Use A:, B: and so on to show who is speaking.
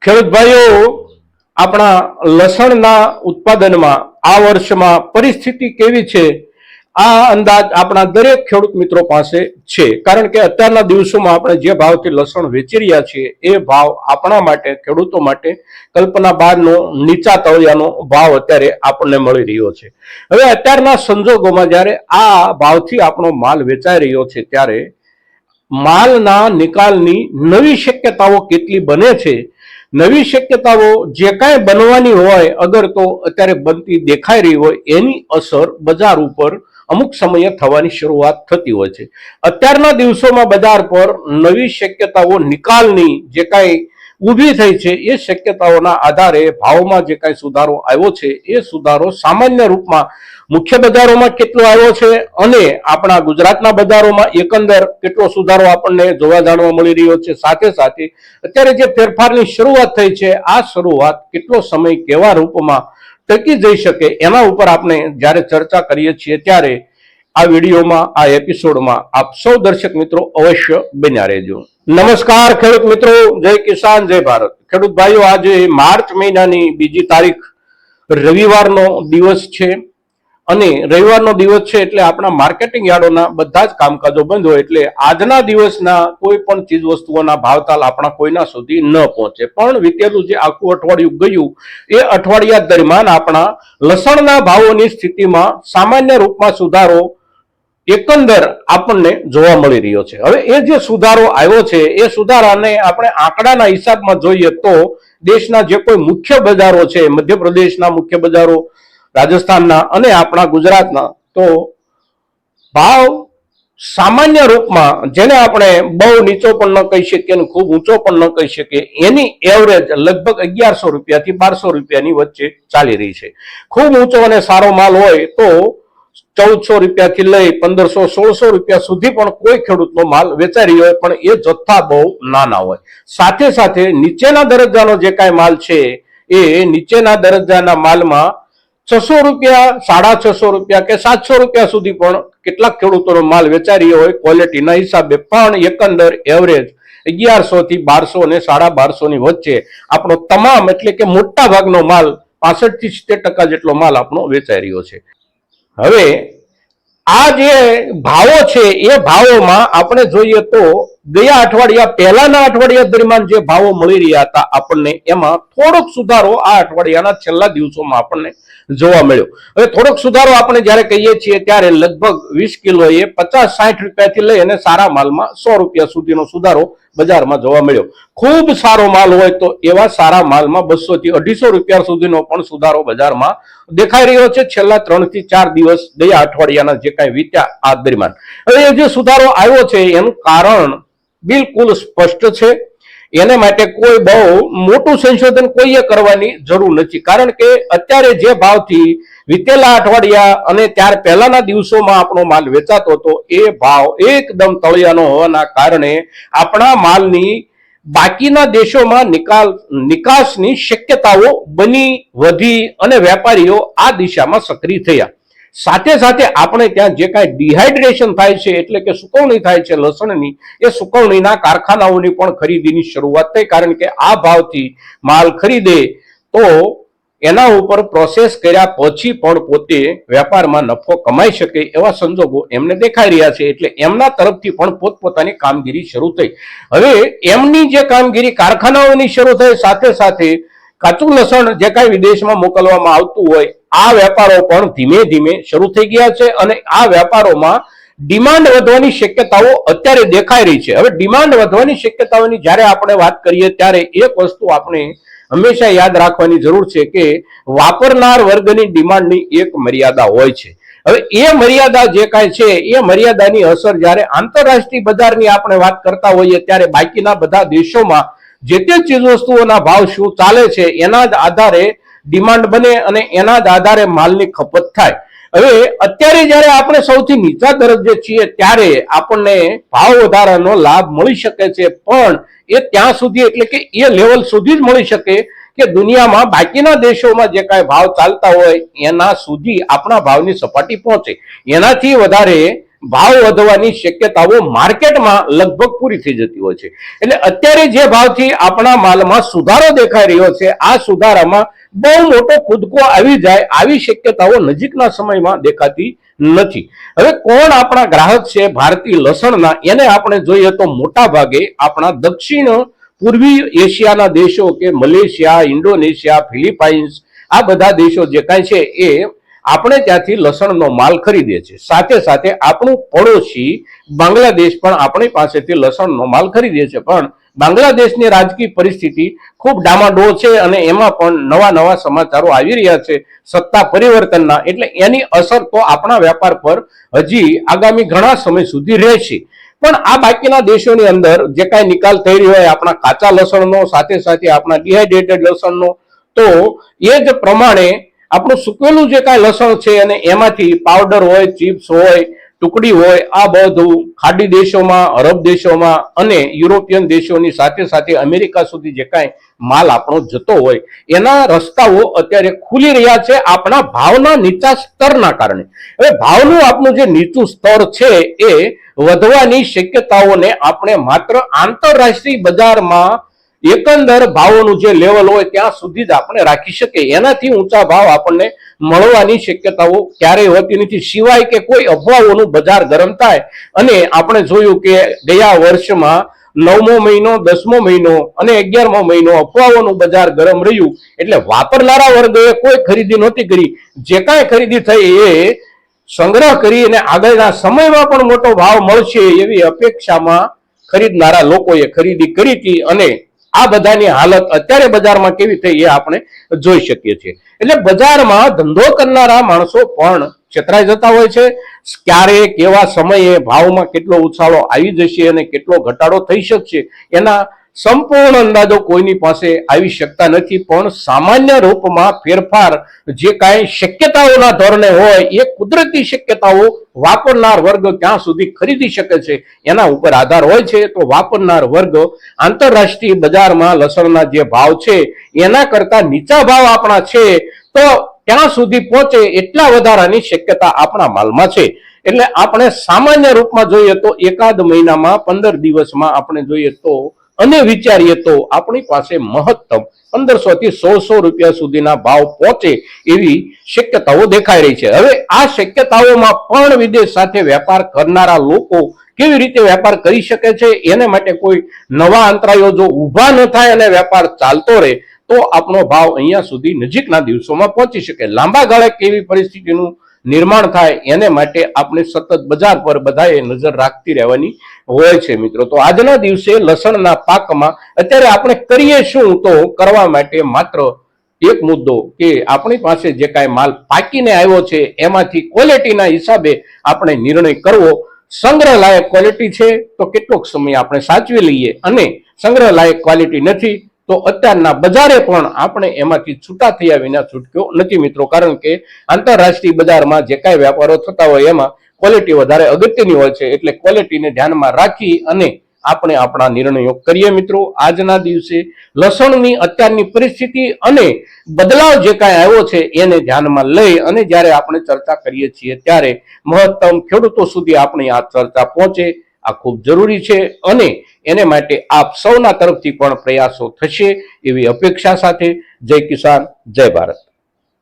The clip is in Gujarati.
A: ખેડૂત ભાઈઓ, આપણા લસણના ઉત્પાદનમાં આ વર્ષમાં પરિસ્થિતિ કેવી છે આ અંદાજ આપણા દરેક ખેડૂત મિત્રો પાસે છે, કારણ કે અત્યારના દિવસોમાં આપણે જે ભાવથી લસણ વેચી રહ્યા છીએ એ ભાવ આપણા માટે, ખેડૂતો માટે કલ્પના બહારનો, નીચા તળિયાનો ભાવ અત્યારે આપણને મળી રહ્યો છે। હવે અત્યારના સંજોગોમાં જ્યારે આ ભાવથી આપણો માલ વેચાઈ રહ્યો છે ત્યારે માલના નિકાલની નવી શક્યતાઓ કેટલી બને છે, નવી શક્યતાઓ જે કાંઈ બનવાની હોય અગર તો અત્યારે બનતી દેખાઈ રહી હોય એની અસર બજાર ઉપર અમુક સમયે થવાની શરૂઆત થતી હોય છે। અત્યારના દિવસોમાં બજાર પર નવી શક્યતાઓ નિકાલની જે કાંઈ ઊભી થઈ છે એ શક્યતાઓના આધારે ભાવમાં જે કાંઈ સુધારો આવ્યો છે એ સુધારો સામાન્ય રૂપમાં મુખ્ય બજારોમાં કેટલો આવ્યો છે અને આપણા ગુજરાતના બજારોમાં એકંદર કેટલો સુધારો આપણને જોવા જાણવા મળી રહ્યો છે, સાથે સાથે અત્યારે જે ફેરફારની શરૂઆત થઈ છે આ શરૂઆત કેટલો સમય કેવા રૂપમાં ટકી જઈ શકે એના ઉપર આપણે જ્યારે ચર્ચા કરીએ છીએ ત્યારે આ વિડીયોમાં, આ એપિસોડમાં આપ સૌ દર્શક મિત્રો અવશ્ય બન્યા રહેજો। નમસ્કાર ખેડૂત મિત્રો, જય કિસાન, જય ભારત। ખેડૂત ભાઈઓ, આજે માર્ચ મહિનાની 2 તારીખ રવિવારનો દિવસ છે અને રવિવારનો દિવસ છે એટલે આપણા માર્કેટિંગ યાર્ડોના બધા જ કામકાજો બંધ હોય એટલે આજના દિવસના કોઈ પણ ચીજ વસ્તુઓના ભાવતાલ આપણા કોઈના સુધી ન પહોંચે, પણ વીતેલું જે આખું અઠવાડિયું ગયું એ અઠવાડિયા દરમિયાન આપણા લસણના ભાવોની સ્થિતિમાં સામાન્ય રૂપમાં સુધારો એકંદર આપણને જોવા મળી રહ્યો છે। હવે એ જે સુધારો આવ્યો છે એ સુધારાને આપણે આંકડાના હિસાબમાં જોઈએ તો દેશના જે કોઈ મુખ્ય બજારો છે, મધ્યપ્રદેશના મુખ્ય બજારો, રાજસ્થાનના અને આપણા ગુજરાતના, તો ભાવ સામાન્ય રૂપમાં જેને આપણે બહુ નીચો પણ ન કહી શકીએ અને ખૂબ ઊંચો પણ ન કહી શકીએ એની એવરેજ લગભગ 1100 રૂપિયાથી 1200 રૂપિયાની વચ્ચે ચાલી રહી છે। ખૂબ ઊંચો અને સારો માલ હોય તો 1400 રૂપિયાથી લઈ 1500-1600 રૂપિયા સુધી પણ કોઈ ખેડૂતનો માલ વેચાઈ રહ્યો હોય, પણ એ જથ્થા બહુ નાના હોય। સાથે સાથે નીચેના દરજ્જાનો જે કાંઈ માલ છે એ નીચેના દરજ્જાના માલમાં 600 રૂપિયા, 650 રૂપિયા કે 700 રૂપિયા સુધી પણ કેટલાક ખેડૂતોનો માલ વેચાઈ રહ્યો હોય ક્વોલિટીના હિસાબે, પણ એકંદર એવરેજ 1100 થી 1200 અને 1250 ની વચ્ચે આપણો તમામ એટલે કે મોટા ભાગનો માલ 65 થી 70% જેટલો માલ આપણો વેચાઈ રહ્યો છે। હવે આ જે ભાવો છે એ ભાવોમાં આપણે જોઈએ તો ગયા અઠવાડિયા, પહેલાના અઠવાડિયા દરમિયાન જે ભાવો મળી રહ્યા હતા આપણને એમાં થોડોક સુધારો આ અઠવાડિયાના છેલ્લા દિવસોમાં આપણને જોવા મળ્યો। હવે થોડોક સુધારો આપણે જ્યારે કહીએ છીએ ત્યારે લગભગ 20 કિલોએ 50-60 રૂપિયાથી લઈ અને સારા માલમાં 100 રૂપિયા સુધીનો સુધારો બજારમાં જોવા મળ્યો। ખૂબ સારો માલ હોય તો એવા સારા માલમાં 200 થી 250 રૂપિયા સુધીનો પણ સુધારો બજારમાં દેખાઈ રહ્યો છે છેલ્લા 3 થી 4 દિવસ ગયા અઠવાડિયાના જે કાંઈ વીત્યા આ દરમિયાન। હવે એ જે સુધારો આવ્યો છે એનું કારણ બિલકુલ સ્પષ્ટ છે, એને માટે કોઈ બહુ મોટું સંશોધન કોઈએ કરવાની જરૂર નથી, કારણ કે અત્યારે જે ભાવથી વીતેલા અઠવાડિયા અને ત્યાર પહેલાના દિવસોમાં આપણો માલ વેચાતો હતો એ ભાવ એકદમ તળિયાનો હોવાના કારણે આપણા માલની બાકીના દેશોમાં નિકાસની શક્યતાઓ બની, વધી અને વેપારીઓ આ દિશામાં સક્રિય થયા। સાથે સાથે આપણે ત્યાં જે કાંઈ ડિહાઇડ્રેશન થાય છે એટલે કે સુકવણી થાય છે લસણની, એ સુકવણીના કારખાનાઓની પણ ખરીદીની શરૂઆત થઈ, કારણ કે આ ભાવથી માલ ખરીદે તો એના ઉપર પ્રોસેસ કર્યા પછી પણ પોતે વેપારમાં નફો કમાઈ શકે એવા સંજોગો એમને દેખાઈ રહ્યા છે, એટલે એમના તરફથી પણ પોતપોતાની કામગીરી શરૂ થઈ। હવે એમની જે કામગીરી કારખાનાઓની શરૂ થઈ, સાથે સાથે કાચું લસણ જે કાંઈ વિદેશમાં મોકલવામાં આવતું હોય આ વેપારો પણ ધીમે ધીમે શરૂ થઈ ગયા છે અને આ વેપારોમાં ડિમાન્ડ વધવાની શક્યતાઓ અત્યારે દેખાઈ રહી છે। હવે ડિમાન્ડ વધવાની શક્યતાઓની જ્યારે આપણે વાત કરીએ ત્યારે એક વસ્તુ આપણે હંમેશા યાદ રાખવાની જરૂર છે કે વાપરનાર વર્ગની ડિમાન્ડની એક મર્યાદા હોય છે। હવે એ મર્યાદા જે કાંઈ છે એ મર્યાદાની અસર જ્યારે આંતરરાષ્ટ્રીય બજારની આપણે વાત કરતા હોઈએ ત્યારે બાકીના બધા દેશોમાં જે તે ચીજ વસ્તુઓના ભાવ શું ચાલે છે એના જ આધારે ડિમાન્ડ બને અને એના જ આધારે માલની ખપત થાય। હવે અત્યારે જ્યારે આપણે સૌથી નીચા દરજ્જે છીએ ત્યારે આપણને ભાવ વધારાનો લાભ મળી શકે છે, પણ એ ત્યાં સુધી એટલે કે એ લેવલ સુધી જ મળી શકે કે દુનિયામાં બાકીના દેશોમાં જે કાંઈ ભાવ ચાલતા હોય એના સુધી આપણા ભાવની સપાટી પહોંચે, એનાથી વધારે ભાવ વધવાની શક્યતાઓ માર્કેટમાં લગભગ પૂરી થઈ જતી હોય છે. એટલે અત્યારે જે ભાવથી આપણા માલમાં સુધારો દેખાઈ રહ્યો છે, આ સુધારામાં બહુ મોટો કૂદકો આવી જાય આવી શક્યતાઓ નજીકના સમયમાં દેખાતી નથી. હવે કોણ આપણા ગ્રાહક છે ભારતીય લસણના, એને આપણે જોઈએ તો મોટા ભાગે આપણા દક્ષિણ પૂર્વી એશિયાના દેશો કે મલેશિયા, ઇન્ડોનેશિયા, ફિલિપાઇન્સ, આ બધા દેશો જે કાંઈ છે એ આપણે ત્યાંથી લસણનો માલ ખરીદે છે. સાથે સાથે આપણું પડોશી બાંગ્લાદેશ પણ આપણી પાસેથી લસણનો માલ ખરીદે છે. પણ બાંગ્લાદેશની રાજકીય પરિસ્થિતિ ખૂબ ડામાડોળ છે અને એમાં પણ નવા નવા સમાચારો આવી રહ્યા છે સત્તા પરિવર્તનના. એટલે એની અસર તો આપણા વેપાર પર હજી આગામી ઘણા સમય સુધી રહેશે. પણ આ બાકીના દેશોની અંદર જે કાંઈ નિકાલ થઈ રહ્યો હોય આપણા કાચા લસણનો, સાથે સાથે આપણા ડિહાઇડ્રેટેડ લસણનો, તો એ જ પ્રમાણે આપણું સૂકવેલું જે કાંઈ લસણ છે અને એમાંથી પાવડર હોય, ચિપ્સ હોય, ટુકડી હોય, આ બધું ખાડી દેશોમાં, અરબ દેશોમાં અને યુરોપિયન દેશોની સાથે સાથે અમેરિકા સુધી જે કાંઈ માલ આપણો જતો હોય એના રસ્તાઓ અત્યારે ખુલી રહ્યા છે આપણા ભાવના નીચા સ્તરના કારણે. હવે ભાવનું આપણું જે નીચું સ્તર છે એ વધવાની શક્યતાઓને આપણે માત્ર આંતરરાષ્ટ્રીય બજારમાં એકંદર ભાવોનું જે લેવલ હોય ત્યાં સુધી જ આપણે રાખી શકીએ. એનાથી ઊંચા ભાવ આપણને મળવાની શક્યતાઓ ક્યારેય હોતી નથી, સિવાય કે કોઈ અફવાઓનું બજાર ગરમ થાય. અને આપણે જોયું કે ગયા વર્ષમાં 9મો મહિનો, 10મો મહિનો અને 11મો મહિનો અફવાઓનું બજાર ગરમ રહ્યું. એટલે વાપરનારા વર્ગોએ કોઈ ખરીદી નહોતી કરી. જે કાંઈ ખરીદી થઈ એ સંગ્રહ કરી અને આગળના સમયમાં પણ મોટો ભાવ મળશે એવી અપેક્ષામાં ખરીદનારા લોકોએ ખરીદી કરી હતી. અને આ બધાની હાલત અત્યારે બજારમાં કેવી થઈ એ આપણે જોઈ શકીએ છીએ. એટલે બજારમાં ધંધો કરનારા માણસો પણ છેતરાઈ જતા હોય છે. ક્યારે કેવા સમયે ભાવમાં કેટલો ઉછાળો આવી જશે અને કેટલો ઘટાડો થઈ શકશે એના સંપૂર્ણ અંદાજો કોઈની પાસે આવી શકતા નથી. પણ સામાન્ય રૂપમાં ફેરફાર જે કાંઈ શક્યતાઓના ધોરણે હોય એ કુદરતી શક્યતાઓ વાપરનાર વર્ગ ક્યાં સુધી ખરીદી શકે છે એના ઉપર આધાર હોય છે. તો વાપરનાર વર્ગ આંતરરાષ્ટ્રીય બજારમાં લસણના જે ભાવ છે એના કરતા નીચા ભાવ આપણા છે તો ત્યાં સુધી પહોંચે એટલા વધારાની શક્યતા આપણા માલમાં છે. એટલે આપણે સામાન્ય રૂપમાં જોઈએ તો એકાદ મહિનામાં, 15 દિવસમાં આપણે જોઈએ તો અને વિચારીએ તો આપણી પાસે મહત્તમ 1500 થી 1600 રૂપિયા સુધીના ભાવ પહોંચે એવી શક્યતાઓ દેખાઈ રહી છે. હવે આ શક્યતાઓમાં પણ વિદેશ સાથે વેપાર કરનારા લોકો કેવી રીતે વેપાર કરી શકે છે એને માટે કોઈ નવા અંતરાયો જો ઊભા ન થાય અને વેપાર ચાલતો રહે તો આપણો ભાવ અહીંયા સુધી નજીકના દિવસોમાં પહોંચી શકે. લાંબા ગાળે કેવી પરિસ્થિતિનું નિર્માણ થાય એને માટે આપણે સતત બજાર પર બધાએ નજર રાખતી રહેવાની હોય છે મિત્રો. તો આજના દિવસે લસણના પાકમાં અત્યારે આપણે કરીએ શું? તો કરવા માટે માત્ર એક મુદ્દો કે આપણી પાસે જે કાંઈ માલ પાકીને આવ્યો છે એમાંથી ક્વોલિટીના હિસાબે આપણે નિર્ણય કરવો. સંગ્રહ લાયક ક્વોલિટી છે તો કેટલોક સમય આપણે સાચવી લઈએ અને સંગ્રહ લાયક ક્વોલિટી નથી તો અત્યારના બજારે પણ આપણે એમાંથી છૂટા થયા વિના છૂટક્યો નથી મિત્રો. કારણ કે આંતરરાષ્ટ્રીય બજારમાં જે કાંઈ વ્યાપારો થતા હોય એમાં ક્વોલિટી વધારે અગત્યની હોય છે. એટલે ક્વોલિટીને ધ્યાનમાં રાખી અને આપણે આપણા નિર્ણયો કરીએ મિત્રો. આજના દિવસે લસણની અત્યારની પરિસ્થિતિ અને બદલાવ જે કાંઈ આવ્યો છે એને ધ્યાનમાં લઈ અને જ્યારે આપણે ચર્ચા કરીએ છીએ ત્યારે મહત્તમ ખેડૂતો સુધી આપણી આ ચર્ચા પહોંચે આ ખૂબ જરૂરી છે અને એને માટે આપ સૌના તરફથી પણ પ્રયાસો થશે એવી અપેક્ષા સાથે જય કિસાન, જય ભારત.